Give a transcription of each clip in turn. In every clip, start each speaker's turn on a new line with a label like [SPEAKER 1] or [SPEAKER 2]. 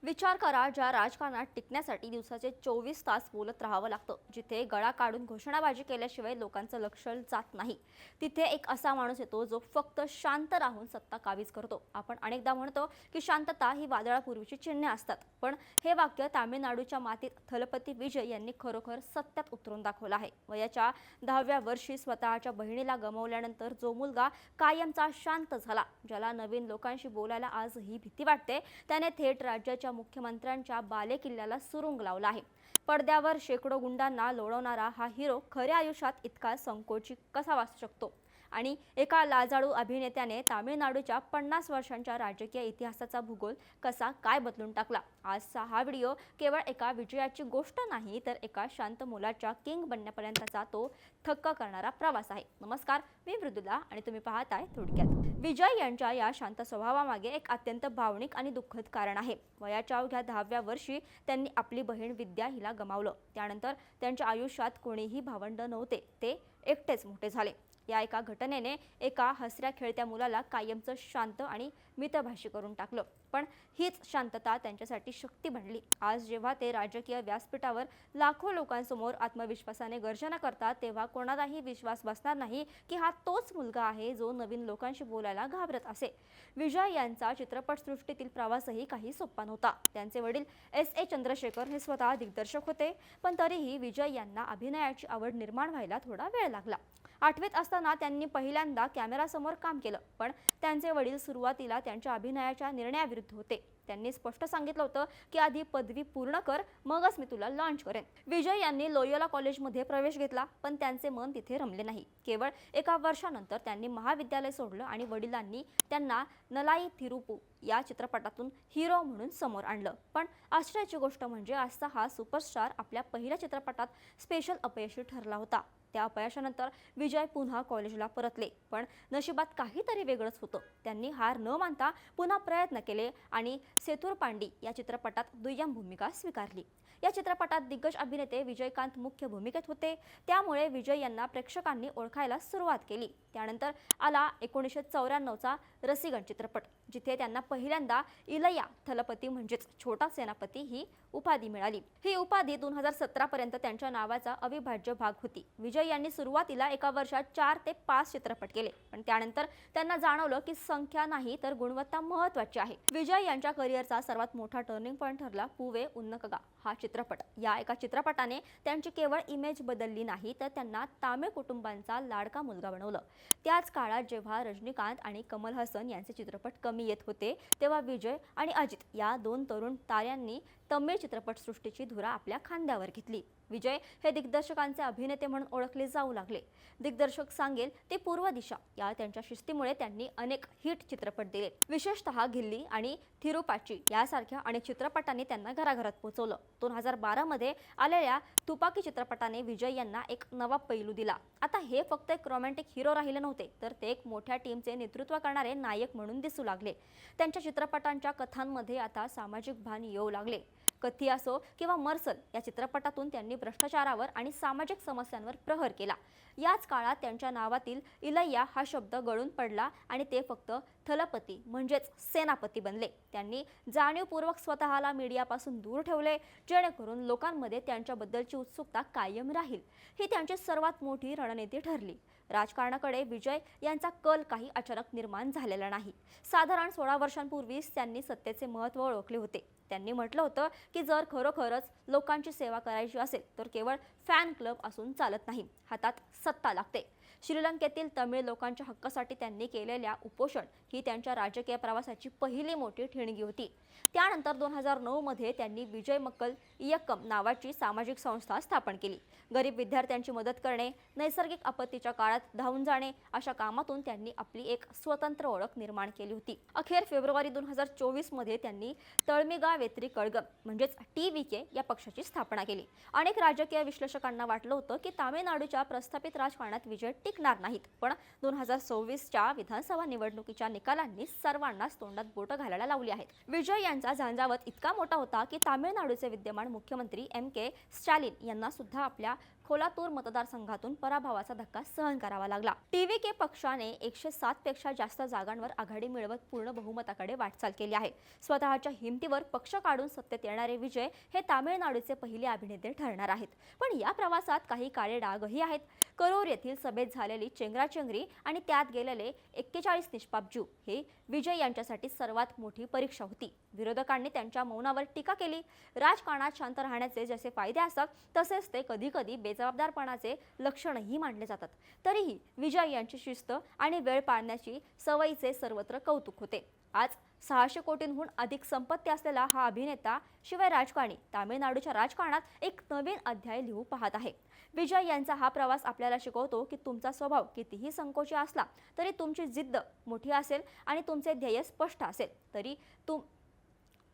[SPEAKER 1] विचार करा, ज्या राजकारणात टिकण्यासाठी दिवसाचे 24 तास बोलत राहावं लागतं, जिथे गळा काढून घोषणाबाजी केल्याशिवाय लोकांचं लक्ष जात नाही, तिथे एक असा माणूस येतो जो फक्त शांत राहून सत्ता काबीज करतो. आपण अनेकदा म्हणतो की शांतता ही वादळापूर्वीची चिन्हे असतात, पण हे वाक्य तामिळनाडूच्या मातीत थलपती विजय यांनी खरोखर सत्यात उतरून दाखवलं आहे. वयाच्या 10व्या वर्षी स्वतःच्या बहिणीला गमावल्यानंतर जो मुलगा कायमचा शांत झाला, ज्याला नवीन लोकांशी बोलायला आजही भीती वाटते, त्याने थेट राज्याच्या मुख्यमंत्र्यांच्या बालेकिल्ल्याला सुरुंग लावला आहे. पडद्यावर शेकडो गुंडांना लोळवणारा हा हिरो खऱ्या आयुष्यात इतका संकोची कसा वाचू शकतो? आणि एका लाजाळू अभिनेत्याने तामिळनाडूच्या 50 वर्षांच्या राजकीय इतिहासाचा भूगोल कसा काय बदलून टाकला? आजचा हा व्हिडिओ केवळ एका विजयाची गोष्ट नाही, तर एका शांत मुलाच्या किंग बनण्यापर्यंतचा तो थक्क करणारा प्रवास आहे. नमस्कार, मी मृदुला आणि तुम्ही पाहताय थोडक्यात. विजय यांच्या या शांत स्वभावामागे एक अत्यंत भावनिक आणि दुःखद कारण आहे. वयाच्या अवघ्या 10व्या वर्षी त्यांनी आपली बहीण विद्या हिला गमावलं. त्यानंतर त्यांच्या आयुष्यात कोणीही भावंड नव्हते, ते एकटेच मोठे झाले. या एका घटनेने एका हसऱ्या खेळत्या मुलाला कायमचं शांत आणि मितभाषी करून टाकलं. पण हीच शांतता त्यांच्यासाठी शक्ती बनली. आज जेव्हा ते राजकीय व्यासपीठावर लाखो लोकांसमोर आत्मविश्वासाने गर्जना करतात, तेव्हा कोणालाही विश्वास बसणार नाही की हा तोच मुलगा आहे जो नवीन लोकांशी बोलायला घाबरत असे. विजय यांचा चित्रपटसृष्टीतील प्रवासही काही सोपा नव्हता. त्यांचे वडील S.A. चंद्रशेखर हे स्वतः दिग्दर्शक होते, पण तरीही विजय यांना अभिनयाची आवड निर्माण व्हायला थोडा वेळ लागला. 8वीत असताना त्यांनी पहिल्यांदा कॅमेरासमोर काम केलं, पण त्यांचे वडील सुरुवातीला त्यांच्या अभिनयाच्या निर्णयाविरुद्ध होते. त्यांनी स्पष्ट सांगितलं होतं की आधी पदवी पूर्ण कर, मगच मी तुला लॉन्च करेन. विजय यांनी लोयोला कॉलेजमध्ये प्रवेश घेतला, पण त्यांचे मन तिथे रमले नाही. केवळ एका वर्षानंतर त्यांनी महाविद्यालय सोडलं आणि वडिलांनी त्यांना नलाई थिरुपू या चित्रपटातून हिरो म्हणून समोर आणलं. पण आश्चर्याची गोष्ट म्हणजे आजचा हा सुपरस्टार आपल्या पहिल्या चित्रपटात स्पेशल अपयशी ठरला होता. त्या अपयशानंतर विजय पुन्हा कॉलेजला परतले, पण नशिबात काहीतरी वेगळंच होतं. त्यांनी हार न मानता पुन्हा प्रयत्न केले आणि सेतुरपांडी या चित्रपटात दुय्यम भूमिका स्वीकारली. या चित्रपटात दिग्गज अभिनेते विजयकांत मुख्य भूमिकेत होते, त्यामुळे विजय यांना प्रेक्षकांनी ओळखायला सुरुवात केली. त्यानंतर आला 1994चा रसिगन चित्रपट, जिथे त्यांना पहिल्यांदा इलैया थलपती म्हणजेच छोटा सेनापती ही उपाधी मिळाली. ही उपाधी 2017 पर्यंत त्यांच्या नावाचा अविभाज्य भाग होती. विजय यांनी सुरुवातीला एका वर्षात 4 ते 5 चित्रपट केले, पण त्यानंतर त्यांना जाणवलं की संख्या नाही तर गुणवत्ता महत्त्वाची आहे. विजय यांच्या करिअरचा सर्वात मोठा टर्निंग पॉइंट ठरला पूवे उन्नकगा हा चित्रपट. या एका चित्रपटाने त्यांची केवळ इमेज बदलली नाही, तर त्यांना तामिळ कुटुंबांचा लाडका मुलगा बनवलं. त्याच काळात जेव्हा रजनीकांत आणि कमल हसन यांचे चित्रपट कमी येत होते, तेव्हा विजय आणि अजित या 2 तरुण ताऱ्यांनी तमिळ चित्रपटसृष्टीची धुरा आपल्या खांद्यावर घेतली. विजय हे दिग्दर्शकांचे अभिनेते म्हणून ओळखले जाऊ लागले. दिग्दर्शक सांगेल ते पूर्व दिशा या त्यांच्या शिस्तीमुळे त्यांनी अनेक हिट चित्रपट दिले. विशेषतः गिल्ली आणि थिरुपाची यासारख्या अनेक चित्रपटांनी त्यांना घराघरात पोहोचवलं. 2012 मध्ये आलेल्या तुपाकी चित्रपटाने विजय यांना एक नवा पैलू दिला. आता हे फक्त एक रोमॅन्टिक हिरो राहिले नव्हते, तर ते एक मोठ्या टीमचे नेतृत्व करणारे नायक म्हणून दिसू लागले. त्यांच्या चित्रपटांच्या कथांमध्ये आता सामाजिक भान येऊ लागले. कथी असो किंवा मर्सल या चित्रपटातून त्यांनी भ्रष्टाचारावर आणि सामाजिक समस्यांवर प्रहार केला. याच काळात त्यांच्या नावातील इलैया हा शब्द गळून पडला आणि ते फक्त थलपती म्हणजेच सेनापती बनले. त्यांनी जाणीवपूर्वक स्वतःला मीडियापासून दूर ठेवले, जेणेकरून लोकांमध्ये त्यांच्याबद्दलची उत्सुकता कायम राहील. ही त्यांची सर्वात मोठी रणनीती ठरली. राजकारणाकडे विजय यांचा कल काही अचानक निर्माण झालेला नाही. साधारण 16 वर्षांपूर्वीच त्यांनी सत्तेचे महत्त्व ओळखले होते. त्यांनी म्हटलं होतं की जर खरोखरच लोकांची सेवा करायची असेल तर केवळ फॅन क्लब असून चालत नाही, हातात सत्ता लागते. श्रीलंकेतील तमिळ लोकांच्या हक्कासाठी त्यांनी केलेल्या उपोषण ही त्यांच्या राजकीय प्रवासाची पहिली मोठी ठिणगी होती. त्यानंतर 2009 मध्ये त्यांनी विजय मक्कल इयक्कम नावाची सामाजिक संस्था स्थापन केली. गरीब विद्यार्थ्यांची मदत करणे, नैसर्गिक आपत्तीच्या काळात धावून जाणे अशा कामातून त्यांनी आपली एक स्वतंत्र ओळख निर्माण केली होती. अखेर फेब्रुवारी 2024 मध्ये त्यांनी तळमिगा वेत्री कळगम म्हणजेच TVK या पक्षाची स्थापना केली. अनेक राजकीय विश्लेषकांना वाटलं होतं की तामिळनाडूच्या प्रस्थापित राजकारणात विजय टिकणार नाहीत, पण 2026च्या विधानसभा निवडणुकीच्या निकालांनी सर्वांनाच तोंडात बोटं घालायला लावली आहेत. विजय यांचा झंझावात इतका मोठा होता की तामिळनाडूचे विद्यमान मुख्यमंत्री M.K. स्टॅलिन यांना सुद्धा आपल्या खोलातूर मतदारसंघातून पराभवाचा धक्का सहन करावा लागला. टीव्हीके पक्षाने 107 पेक्षा जास्त जागांवर आघाडी मिळवत पूर्ण बहुमताकडे वाटचाल केली आहे. स्वतःच्या हिमतीवर पक्ष काढून सत्तेत येणारे विजय हे तामिळनाडूचे पहिले अभिनेते ठरणार आहेत. पण या प्रवासात काही काळे डागही आहेत. करोर येथील सभेत झालेली चेंगराचेंगरी आणि त्यात गेलेले 41 निष्पाप जीव हे विजय यांच्यासाठी सर्वात मोठी परीक्षा होती. विरोधकांनी त्यांच्या मौनावर टीका केली. राजकारणात शांत राहण्याचे जसे फायदे असतात तसेच ते कधीकधी बेजबाबदारपणाचे लक्षणही मानले जातात. तरीही विजय यांची शिस्त आणि वेळ पाळण्याची सवयीचे सर्वत्र कौतुक होते. आज 600 कोटींहून अधिक संपत्ती असलेला हा अभिनेता शिवाय राजकारणी तामिळनाडूच्या राजकारणात एक नवीन अध्याय लिहू पाहत आहे. विजय यांचा हा प्रवास आपल्याला शिकवतो की तुमचा स्वभाव कितीही संकोची असला तरी तुमची जिद्द मोठी असेल आणि तुमचे ध्येय स्पष्ट असेल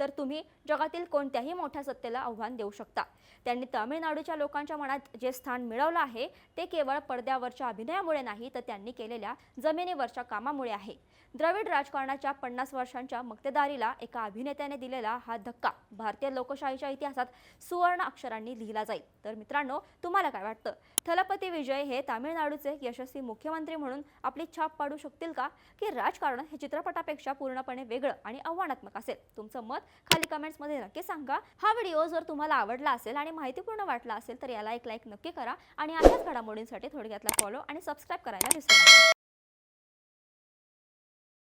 [SPEAKER 1] तर तुम्ही जगातील कोणत्याही मोठ्या सत्तेला आव्हान देऊ शकता. त्यांनी तामिळनाडूच्या लोकांच्या मनात जे स्थान मिळवलं आहे ते केवळ पडद्यावरच्या अभिनयामुळे नाही तर त्यांनी केलेल्या जमिनीवरच्या कामामुळे आहे. द्रविड राजकारणाच्या 50 वर्षांच्या मक्तेदारीला एका अभिनेत्याने दिलेला हा धक्का भारतीय लोकशाहीच्या इतिहासात सुवर्ण अक्षरांनी लिहिला जाईल. तर मित्रांनो, तुम्हाला काय वाटतं? थलपती विजय हे तामिळनाडूचे यशस्वी मुख्यमंत्री म्हणून आपली छाप पाडू शकतील का, की राजकारण हे चित्रपटापेक्षा पूर्णपणे वेगळं आणि आव्हानात्मक असेल? तुमचं मत खाली कमेंट्समध्ये नक्की सांगा. हा व्हिडिओ जर तुम्हाला आवडला असेल आणि माहितीपूर्ण वाटला असेल तर याला एक लाईक नक्की करा आणि अशाच घडामोडींसाठी थोडक्यातला फॉलो आणि सबस्क्राईब करायला विसरू नका.